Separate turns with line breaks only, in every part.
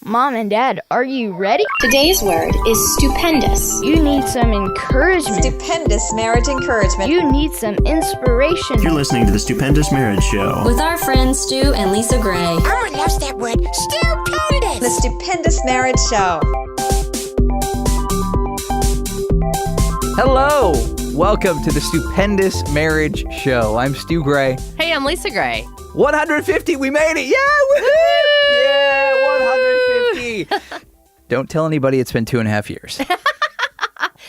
Mom and Dad, are you ready?
Today's word is stupendous.
You need some encouragement.
Stupendous marriage encouragement.
You need some inspiration.
You're listening to the Stupendous Marriage Show
with our friends Stu and Lisa Gray.
Oh, loves that word. Stupendous.
The Stupendous Marriage Show.
Hello! Welcome to the Stupendous Marriage Show. I'm Stu Gray.
Hey, I'm Lisa Gray.
150, we made it! Yeah, woohoo! Yeah, 150! Don't tell anybody it's been 2.5 years.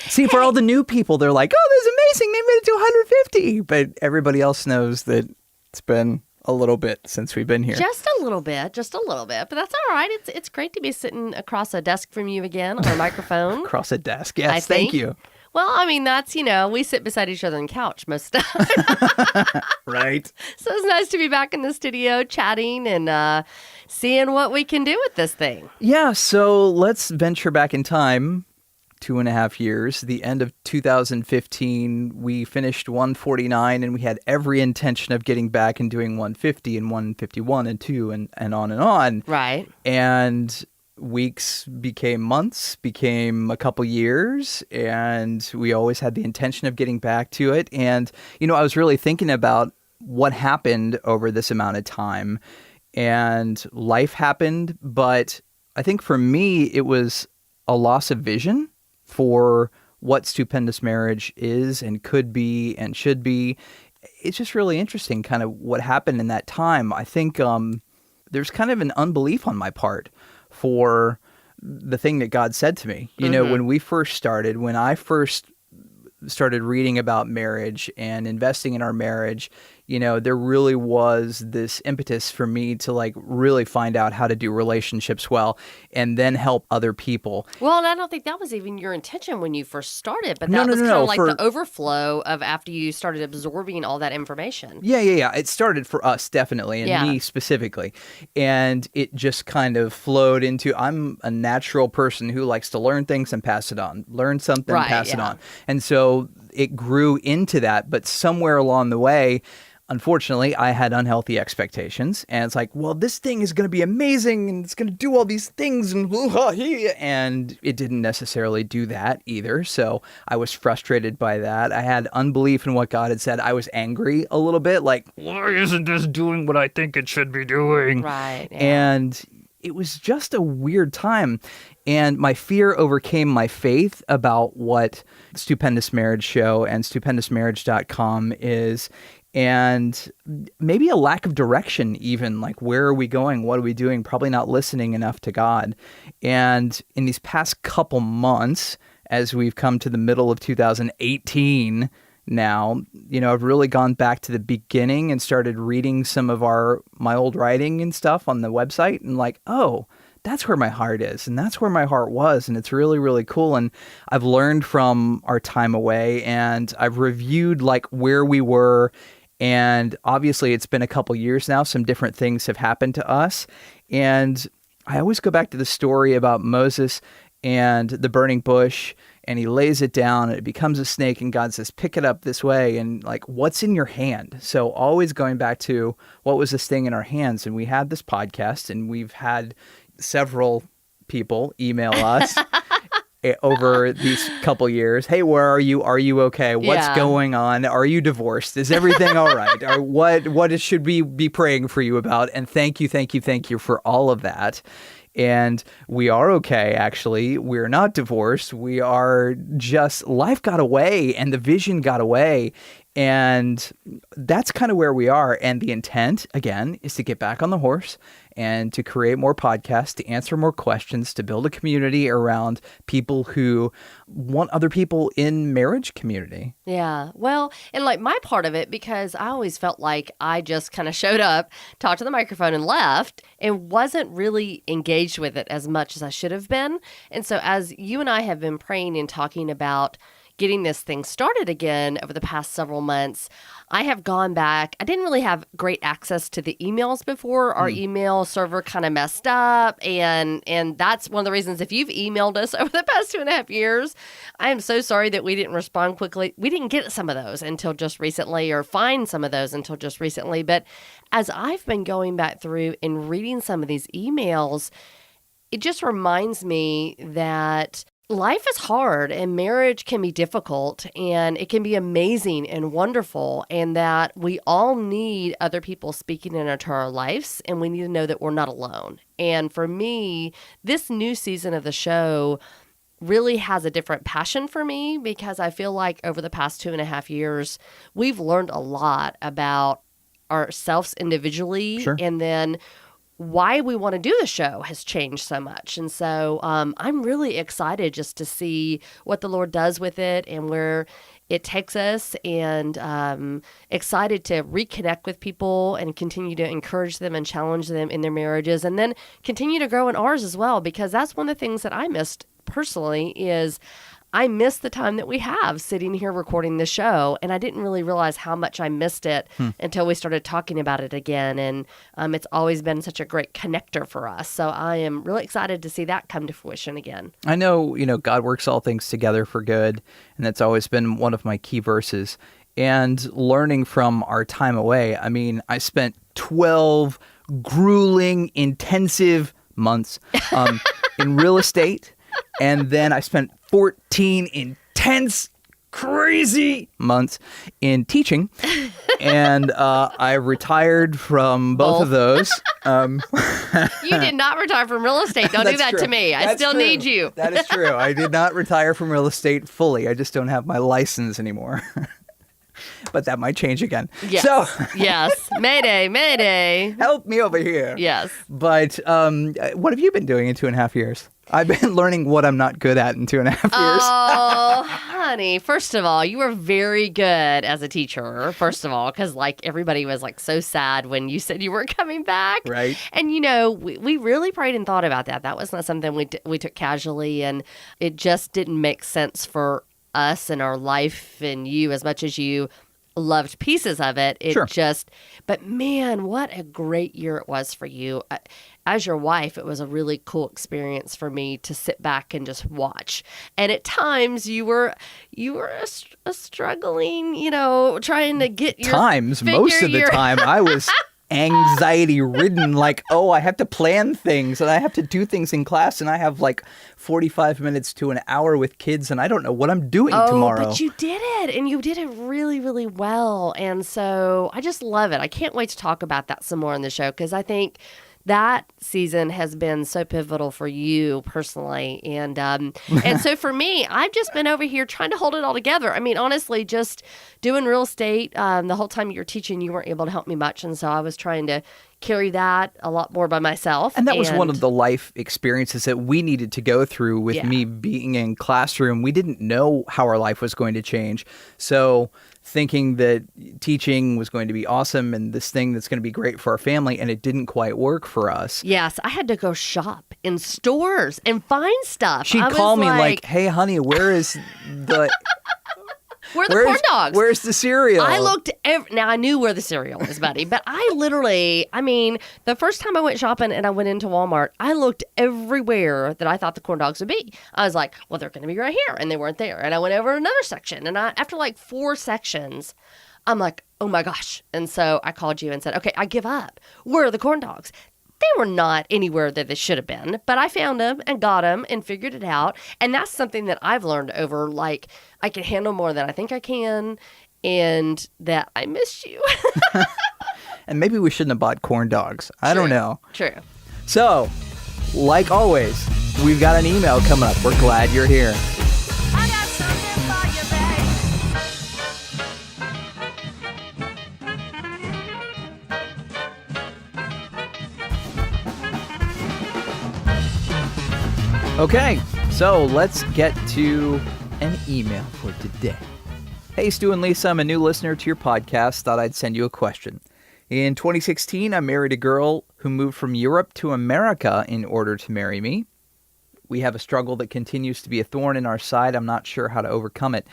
See, for all the new people, they're like, oh, this is amazing, they made it to 150! But everybody else knows that it's been a little bit since we've been here.
Just a little bit. But that's all right. It's great to be sitting across a desk from you again on a microphone.
Across a desk, yes, thank you.
Well, I mean, that's, we sit beside each other on the couch most of the time.
Right.
So it's nice to be back in the studio chatting and seeing what we can do with this thing.
Yeah, so let's venture back in time 2.5 years. The end of 2015, we finished 149, and we had every intention of getting back and doing 150 and 151 and 2 and on and on.
Right.
And weeks became months, became a couple years, and we always had the intention of getting back to it. And, I was really thinking about what happened over this amount of time, and life happened. But I think for me, it was a loss of vision for what Stupendous Marriage is and could be and should be. It's just really interesting kind of what happened in that time. I think there's kind of an unbelief on my part for the thing that God said to me. When I first started reading about marriage and investing in our marriage, there really was this impetus for me to really find out how to do relationships well and then help other people.
Well, and I don't think that was even your intention when you first started, but that was kind of like the overflow of after you started absorbing all that information.
Yeah. It started for us, definitely, and me specifically. And it just kind of flowed into, I'm a natural person who likes to learn things and pass it on. Learn something, pass it on. And so it grew into that, but somewhere along the way, unfortunately, I had unhealthy expectations, and it's like, well, this thing is going to be amazing, and it's going to do all these things, and it didn't necessarily do that either, so I was frustrated by that. I had unbelief in what God had said. I was angry a little bit, like, why isn't this doing what I think it should be doing?
Right. Yeah.
And it was just a weird time, and my fear overcame my faith about what Stupendous Marriage Show and stupendousmarriage.com is. And maybe a lack of direction even, like where are we going? What are we doing? Probably not listening enough to God. And in these past couple months, as we've come to the middle of 2018 now, I've really gone back to the beginning and started reading some of my old writing and stuff on the website and that's where my heart is, and that's where my heart was, and it's really, really cool. And I've learned from our time away, and I've reviewed where we were. And obviously, it's been a couple years now. Some different things have happened to us. And I always go back to the story about Moses and the burning bush, and he lays it down, and it becomes a snake, and God says, pick it up this way, and what's in your hand? So always going back to what was this thing in our hands? And we had this podcast, and we've had several people email us over these couple years. Hey, where are you? Are you okay? What's going on? Are you divorced? Is everything all right? Or what should we be praying for you about? And thank you for all of that. And we are okay, actually. We're not divorced. We are just, life got away and the vision got away. And that's kind of where we are. And the intent, again, is to get back on the horse and to create more podcasts, to answer more questions, to build a community around people who want other people in marriage community.
Yeah. Well, and my part of it, because I always felt like I just kind of showed up, talked to the microphone and left and wasn't really engaged with it as much as I should have been. And so as you and I have been praying and talking about getting this thing started again over the past several months, I have gone back. I didn't really have great access to the emails before. Our email server kind of messed up. And that's one of the reasons, if you've emailed us over the past 2.5 years, I am so sorry that we didn't respond quickly. We didn't get some of those until just recently, or find some of those until just recently. But as I've been going back through and reading some of these emails, it just reminds me that life is hard and marriage can be difficult and it can be amazing and wonderful, and that we all need other people speaking into our lives, and we need to know that we're not alone. And for me, this new season of the show really has a different passion for me, because I feel like over the past 2.5 years, we've learned a lot about ourselves individually,
Sure.
and then why we want to do the show has changed so much. And so I'm really excited just to see what the Lord does with it and where it takes us, and excited to reconnect with people and continue to encourage them and challenge them in their marriages, and then continue to grow in ours as well, because that's one of the things that I missed personally is I miss the time that we have sitting here recording the show, and I didn't really realize how much I missed it until we started talking about it again. And it's always been such a great connector for us. So I am really excited to see that come to fruition again.
I know, God works all things together for good, and that's always been one of my key verses. And learning from our time away, I mean, I spent 12 grueling, intensive months in real estate, and then I spent 14 intense, crazy months in teaching, and I retired from both of those.
You did not retire from real estate. Don't do that to me. I still need you.
That is true. I did not retire from real estate fully. I just don't have my license anymore. But that might change again.
Yes.
So,
yes. Mayday, mayday.
help me over here.
Yes.
But what have you been doing in 2.5 years? I've been learning what I'm not good at in 2.5 years.
Oh, honey. First of all, you were very good as a teacher, first of all, because everybody was so sad when you said you weren't coming back.
Right.
And, we really prayed and thought about that. That was not something we took casually, and it just didn't make sense for us and our life and you, as much as you loved pieces of it.
Sure.
But man, what a great year it was for you. As your wife, it was a really cool experience for me to sit back and just watch. And at times you were a struggling, trying to get your
Most of the time I was anxiety ridden, I have to plan things and I have to do things in class, and I have 45 minutes to an hour with kids, and I don't know what I'm doing tomorrow.
But you did it, and you did it really, really well. And so I just love it. I can't wait to talk about that some more on the show, because I think that season has been so pivotal for you personally. And so for me, I've just been over here trying to hold it all together. I mean, honestly, just doing real estate, the whole time you were teaching, you weren't able to help me much. And so I was trying to carry that a lot more by myself.
And that was one of the life experiences that we needed to go through with me being in classroom. We didn't know how our life was going to change. So thinking that teaching was going to be awesome and this thing that's going to be great for our family, and it didn't quite work for us.
Yes, I had to go shop in stores and find stuff.
She'd call me hey, honey, where is the...
Where are the corn dogs?
Where's the cereal?
I looked now I knew where the cereal was, buddy, but the first time I went shopping and I went into Walmart, I looked everywhere that I thought the corn dogs would be. I was like, well, they're going to be right here, and they weren't there. And I went over another section, and after 4 sections, I'm like, oh my gosh. And so I called you and said, okay, I give up. Where are the corn dogs? They were not anywhere that they should have been, but I found them and got them and figured it out. And that's something that I've learned over, I can handle more than I think I can, and that I miss you.
And maybe we shouldn't have bought corn dogs. I don't know.
True.
So, like always, we've got an email coming up. We're glad you're here.
I got something for you,
Okay, so let's get to an email for today. Hey, Stu and Lisa, I'm a new listener to your podcast. Thought I'd send you a question. In 2016, I married a girl who moved from Europe to America in order to marry me. We have a struggle that continues to be a thorn in our side. I'm not sure how to overcome it.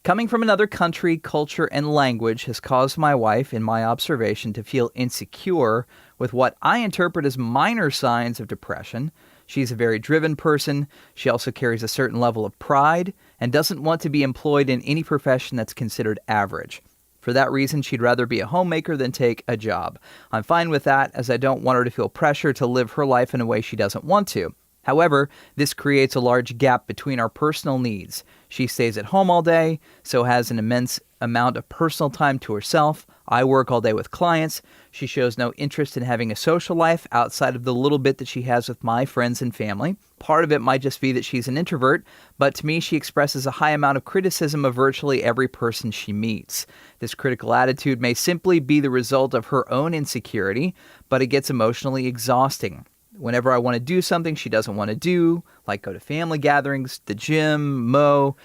Coming from another country, culture, and language has caused my wife, in my observation, to feel insecure with what I interpret as minor signs of depression. She's a very driven person. She also carries a certain level of pride and doesn't want to be employed in any profession that's considered average. For that reason, she'd rather be a homemaker than take a job. I'm fine with that, as I don't want her to feel pressure to live her life in a way she doesn't want to. However, this creates a large gap between our personal needs. She stays at home all day, so has an immense amount of personal time to herself. I work all day with clients. She shows no interest in having a social life outside of the little bit that she has with my friends and family. Part of it might just be that she's an introvert, but to me, she expresses a high amount of criticism of virtually every person she meets. This critical attitude may simply be the result of her own insecurity, but it gets emotionally exhausting. Whenever I want to do something she doesn't want to do, like go to family gatherings, the gym, mow,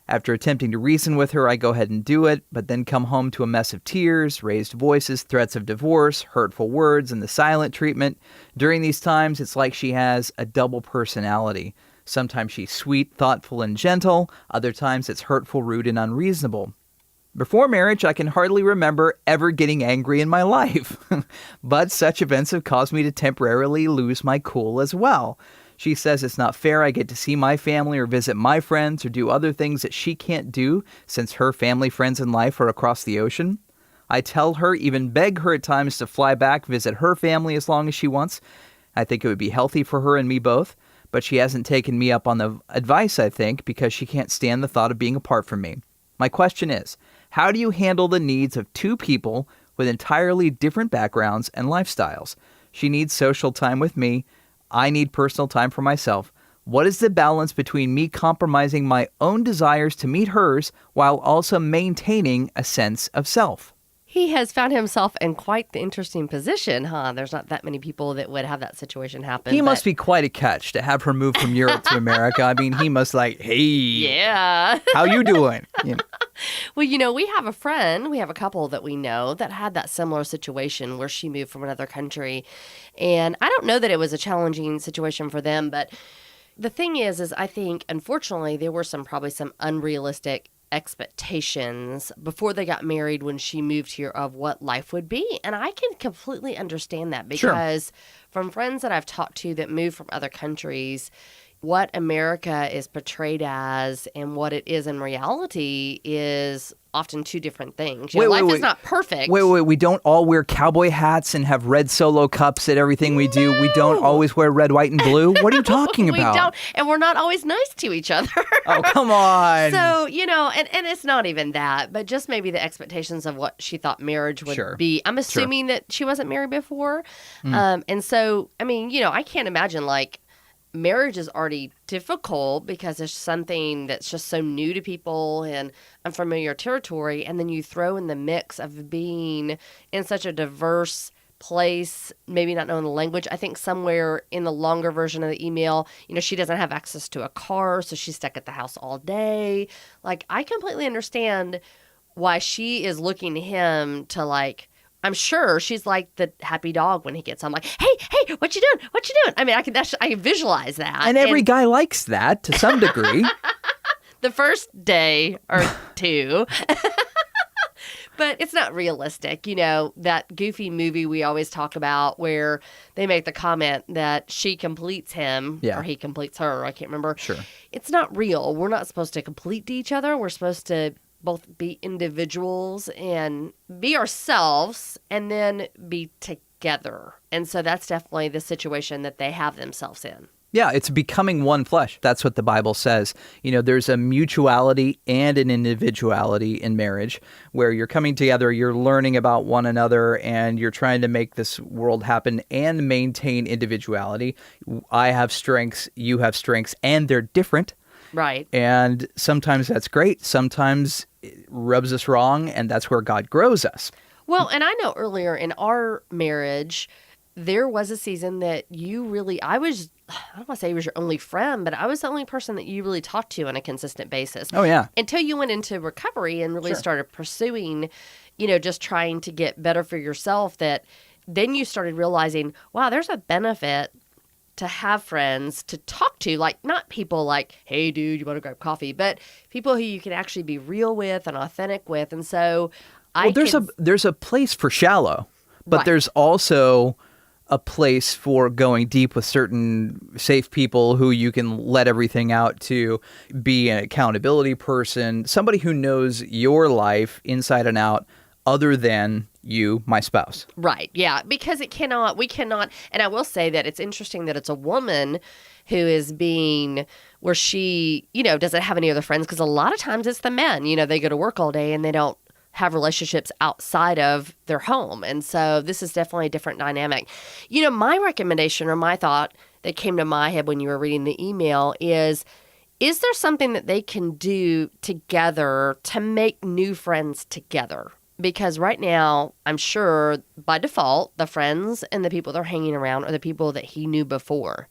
after attempting to reason with her, I go ahead and do it, but then come home to a mess of tears, raised voices, threats of divorce, hurtful words, and the silent treatment. During these times, it's like she has a double personality. Sometimes she's sweet, thoughtful, and gentle. Other times it's hurtful, rude, and unreasonable. Before marriage, I can hardly remember ever getting angry in my life. But such events have caused me to temporarily lose my cool as well. She says it's not fair I get to see my family or visit my friends or do other things that she can't do since her family, friends, and life are across the ocean. I tell her, even beg her at times to fly back, visit her family as long as she wants. I think it would be healthy for her and me both. But she hasn't taken me up on the advice, I think, because she can't stand the thought of being apart from me. My question is, how do you handle the needs of two people with entirely different backgrounds and lifestyles? She needs social time with me. I need personal time for myself. What is the balance between me compromising my own desires to meet hers while also maintaining a sense of self?
He has found himself in quite the interesting position, huh? There's not that many people that would have that situation happen.
He must be quite a catch to have her move from Europe to America. I mean, he must hey,
yeah.
How you doing? You know.
Well, we have a couple that we know that had that similar situation where she moved from another country. And I don't know that it was a challenging situation for them, but the thing is I think, unfortunately, there were probably some unrealistic expectations before they got married when she moved here of what life would be. And I can completely understand that because from friends that I've talked to that moved from other countries, what America is portrayed as and what it is in reality is often two different things. Life is not perfect.
Wait. We don't all wear cowboy hats and have red Solo cups at everything we do. We don't always wear red, white, and blue. What are you talking about?
We don't. And we're not always nice to each other.
Oh, come on.
So, and it's not even that, but just maybe the expectations of what she thought marriage would be. I'm assuming that she wasn't married before. And so, I mean, I can't imagine marriage is already difficult because it's something that's just so new to people and unfamiliar territory. And then you throw in the mix of being in such a diverse place, maybe not knowing the language. I think somewhere in the longer version of the email, she doesn't have access to a car, so she's stuck at the house all day. I completely understand why she is looking to him to I'm sure she's like the happy dog when he gets home. Hey, what you doing? What you doing? I mean, I can visualize that.
And every guy likes that to some degree.
The first day or two. But it's not realistic. That goofy movie we always talk about where they make the comment that she completes him or he completes her. I can't remember.
Sure.
It's not real. We're not supposed to complete each other. We're supposed to both be individuals and be ourselves and then be together. And so that's definitely the situation that they have themselves in.
Yeah, it's becoming one flesh. That's what the Bible says. There's a mutuality and an individuality in marriage where you're coming together, you're learning about one another, and you're trying to make this world happen and maintain individuality. I have strengths, you have strengths, and they're different.
Right.
And sometimes that's great. Sometimes it rubs us wrong, and that's where God grows us.
Well, and I know earlier in our marriage, there was a season that I don't want to say he was your only friend, but I was the only person that you really talked to on a consistent basis.
Oh, yeah.
Until you went into recovery and really started pursuing, just trying to get better for yourself, that then you started realizing, wow, there's a benefit to have friends to talk to, not people hey, dude, you want to grab coffee, but people who you can actually be real with and authentic with. And so
there's a place for shallow, but there's also a place for going deep with certain safe people who you can let everything out to, be an accountability person, somebody who knows your life inside and out other than you, my spouse.
Right. Yeah. Because we cannot. And I will say that it's interesting that it's a woman who is being, where she, doesn't have any other friends. Because a lot of times it's the men, they go to work all day and they don't have relationships outside of their home. And so this is definitely a different dynamic. My recommendation or my thought that came to my head when you were reading the email is there something that they can do together to make new friends together? Because right now, I'm sure by default, the friends and the people they're hanging around are the people that he knew before.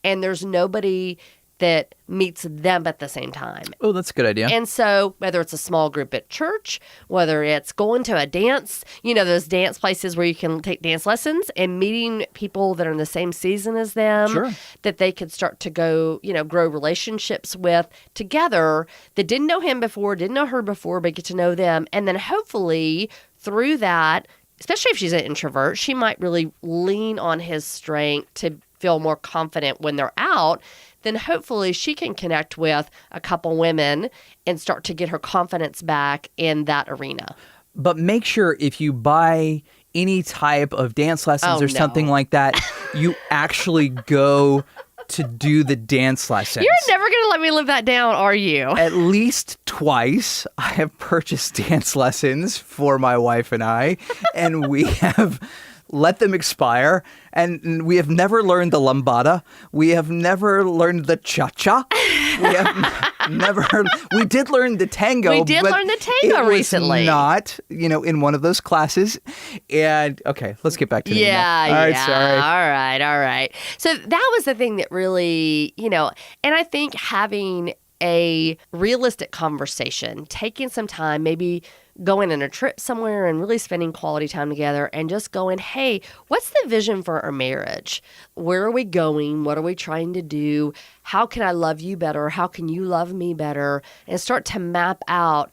And there's nobody that meets them at the same time.
Oh, that's a good idea.
And so whether it's a small group at church, whether it's going to a dance, those dance places where you can take dance lessons and meeting people that are in the same season as them,
Sure.
that they could start to go, grow relationships with together that didn't know him before, didn't know her before, but get to know them. And then hopefully through that, especially if she's an introvert, she might really lean on his strength to feel more confident when they're out. Then hopefully she can connect with a couple women and start to get her confidence back in that arena.
But make sure if you buy any type of dance lessons or something like that, you actually go to do the dance lessons.
You're never going to let me live that down, are you?
At least twice I have purchased dance lessons for my wife and I, and we have let them expire, and we have never learned the lambada. We have never learned the cha-cha. We have never. We did learn the tango.
We did learn the tango recently.
It was not, in one of those classes. And okay, let's get back to the email.
Yeah.
All right, sorry.
All right. So that was the thing that really, and I think having a realistic conversation, taking some time, maybe going on a trip somewhere and really spending quality time together and just going, hey, what's the vision for our marriage? Where are we going? What are we trying to do? How can I love you better? How can you love me better? And start to map out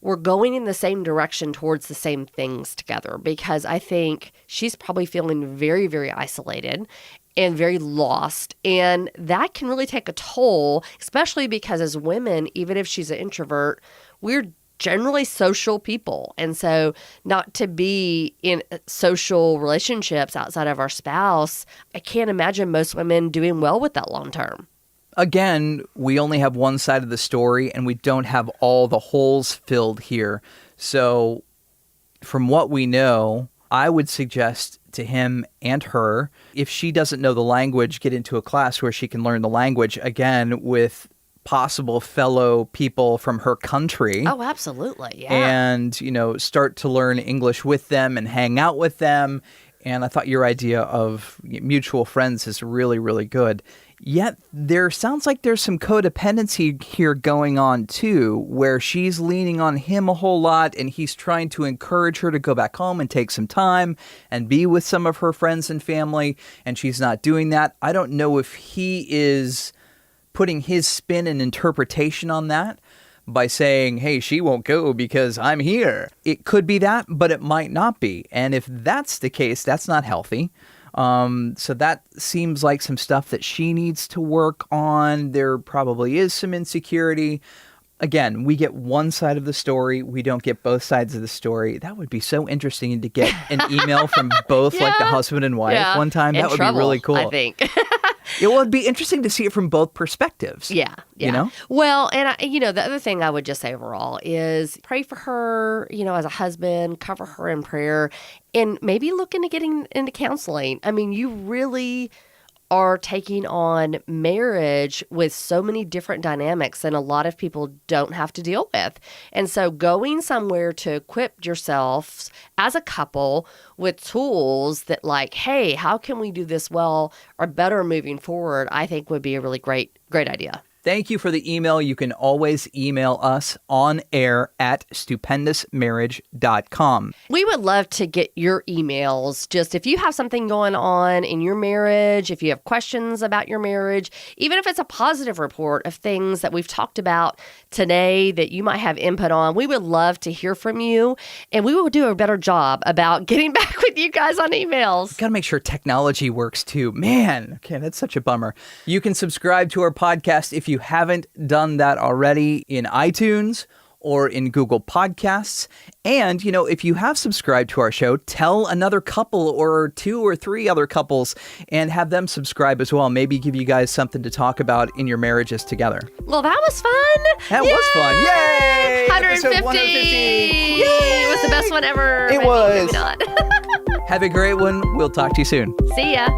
we're going in the same direction towards the same things together, because I think she's probably feeling very, very isolated and very lost. And that can really take a toll, especially because as women, even if she's an introvert, we're generally social people. And so not to be in social relationships outside of our spouse, I can't imagine most women doing well with that long term.
Again, we only have one side of the story, and we don't have all the holes filled here. So from what we know, I would suggest to him and her, if she doesn't know the language, get into a class where she can learn the language, again, with possible fellow people from her country.
Oh, absolutely. Yeah.
And, start to learn English with them and hang out with them. And I thought your idea of mutual friends is really, really good. Yet there sounds like there's some codependency here going on too, where she's leaning on him a whole lot and he's trying to encourage her to go back home and take some time and be with some of her friends and family, and she's not doing that. I don't know if he is putting his spin and interpretation on that by saying, hey, she won't go because I'm here. It could be that, but it might not be. And if that's the case, that's not healthy. So that seems like some stuff that she needs to work on. There probably is some insecurity. Again, we get one side of the story. We don't get both sides of the story. That would be so interesting to get an email from both, like the husband and wife one time. That would be really cool.
I think.
It would be interesting to see it from both perspectives.
Yeah. Well, and the other thing I would just say overall is pray for her, as a husband, cover her in prayer, and maybe look into getting into counseling. I mean, you really are taking on marriage with so many different dynamics than a lot of people don't have to deal with. And so going somewhere to equip yourselves as a couple with tools that hey, how can we do this well or better moving forward, I think would be a really great idea.
Thank you for the email. You can always email us on air at stupendousmarriage.com.
We would love to get your emails. Just if you have something going on in your marriage, if you have questions about your marriage, even if it's a positive report of things that we've talked about today that you might have input on, we would love to hear from you. And we will do a better job about getting back with you guys on emails.
Got to make sure technology works too. Man, okay, that's such a bummer. You can subscribe to our podcast if you haven't done that already in iTunes or in Google Podcasts. And, if you have subscribed to our show, tell another couple or 2 or 3 other couples and have them subscribe as well. Maybe give you guys something to talk about in your marriages together.
Well, that was fun.
That was fun. Yay!
150.
Episode 150.
Yay! It was the best one ever.
It
Maybe,
was.
Maybe not.
Have a great one. We'll talk to you soon.
See ya.